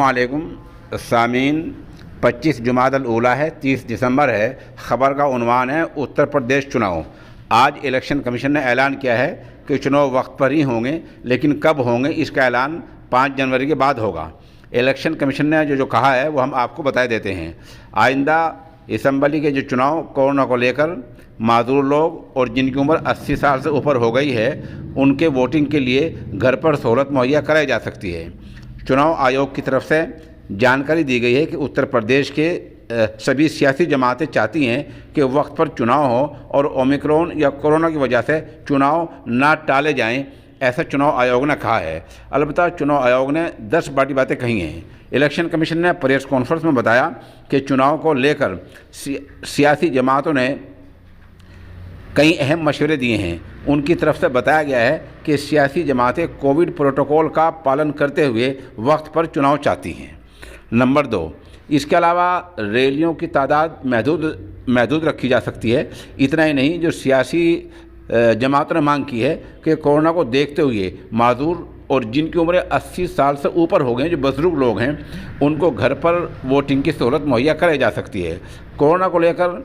अस्सलामुअलैकुम सामीन। 25 जुमादल ऊला है, 30 दिसंबर है। ख़बर का उन्वान है उत्तर प्रदेश चुनाव। आज इलेक्शन कमीशन ने ऐलान किया है कि चुनाव वक्त पर ही होंगे, लेकिन कब होंगे इसका ऐलान 5 जनवरी के बाद होगा। इलेक्शन कमीशन ने जो कहा है वो हम आपको बता देते हैं। आइंदा असम्बली के जो चुनाव कोरोना को लेकर माजूर लोग और जिनकी उम्र 80 साल से ऊपर हो गई है उनके वोटिंग के लिए घर पर सहूलत मुहैया कराई जा सकती है। चुनाव आयोग की तरफ से जानकारी दी गई है कि उत्तर प्रदेश के सभी सियासी जमातें चाहती हैं कि वक्त पर चुनाव हो और ओमिक्रॉन या कोरोना की वजह से चुनाव ना टाले जाएं, ऐसा चुनाव आयोग ने कहा है। अलबत्ता चुनाव आयोग ने 10 बड़ी बातें कही हैं। इलेक्शन कमीशन ने प्रेस कॉन्फ्रेंस में बताया कि चुनाव को लेकर सियासी जमातों ने कई अहम मशवरे दिए हैं। उनकी तरफ से बताया गया है कि सियासी जमातें कोविड प्रोटोकॉल का पालन करते हुए वक्त पर चुनाव चाहती हैं। नंबर 2, इसके अलावा रैलियों की तादाद महदूद रखी जा सकती है। इतना ही नहीं, जो सियासी जमातों ने मांग की है कि कोरोना को देखते हुए माजूर और जिनकी उम्र 80 साल से ऊपर हो गए, जो बुजुर्ग लोग हैं, उनको घर पर वोटिंग की सहूलत मुहैया कराई जा सकती है। कोरोना को लेकर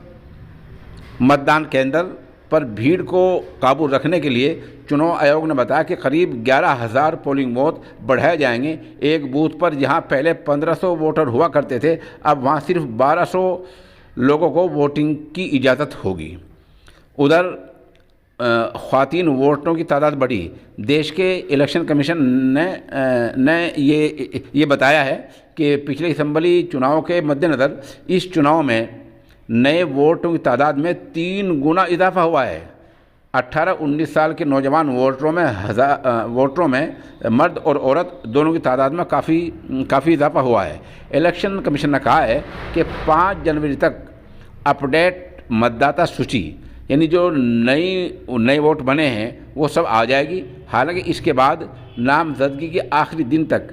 मतदान केंद्र पर भीड़ को काबू रखने के लिए चुनाव आयोग ने बताया कि करीब 11,000 पोलिंग बूथ बढ़ाए जाएंगे। एक बूथ पर जहां पहले 1500 वोटर हुआ करते थे, अब वहां सिर्फ 1200 लोगों को वोटिंग की इजाज़त होगी। उधर ख़वातीन वोटरों की तादाद बढ़ी। देश के इलेक्शन कमीशन ने ये बताया है कि पिछले असम्बली चुनाव के मद्देनज़र इस चुनाव में नए वोटरों की तादाद में 3 गुना इजाफा हुआ है। 18-19 साल के नौजवान वोटरों में मर्द और औरत दोनों की तादाद में काफ़ी इजाफा हुआ है। इलेक्शन कमीशन ने कहा है कि 5 जनवरी तक अपडेट मतदाता सूची, यानी जो नए वोट बने हैं वो सब आ जाएगी। हालांकि इसके बाद नामजदगी के आखिरी दिन तक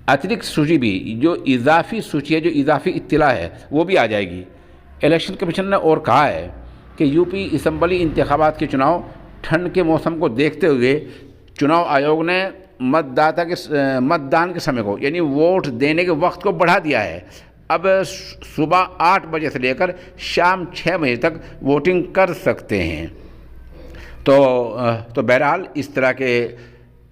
अतिरिक्त सूची भी, जो इजाफी सूची है, जो इजाफी इत्तला है, वो भी आ जाएगी। इलेक्शन कमीशन ने और कहा है कि यूपी असम्बली इंतखाबात के चुनाव ठंड के मौसम को देखते हुए चुनाव आयोग ने मतदान के समय को, यानी वोट देने के वक्त को बढ़ा दिया है। अब सुबह 8 बजे से लेकर शाम 6 बजे तक वोटिंग कर सकते हैं। तो बहरहाल इस तरह के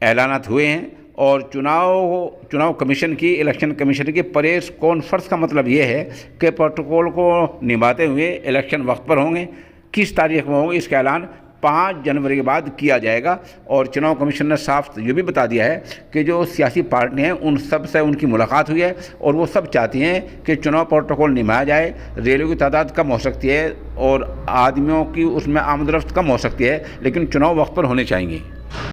ऐलानात हुए हैं और चुनाव कमीशन की, इलेक्शन कमीशन की प्रेस कॉन्फ्रेंस का मतलब ये है कि प्रोटोकॉल को निभाते हुए इलेक्शन वक्त पर होंगे। किस तारीख में होंगे इसका ऐलान 5 जनवरी के बाद किया जाएगा। और चुनाव कमीशन ने साफ ये भी बता दिया है कि जो सियासी पार्टी हैं उन सब से उनकी मुलाकात हुई है और वो सब चाहती हैं कि चुनाव प्रोटोकॉल निभाया जाए। रैलियों की तादाद कम हो सकती है और आदमियों की उसमें आमद रफ्त कम हो सकती है, लेकिन चुनाव वक्त पर होने चाहिए।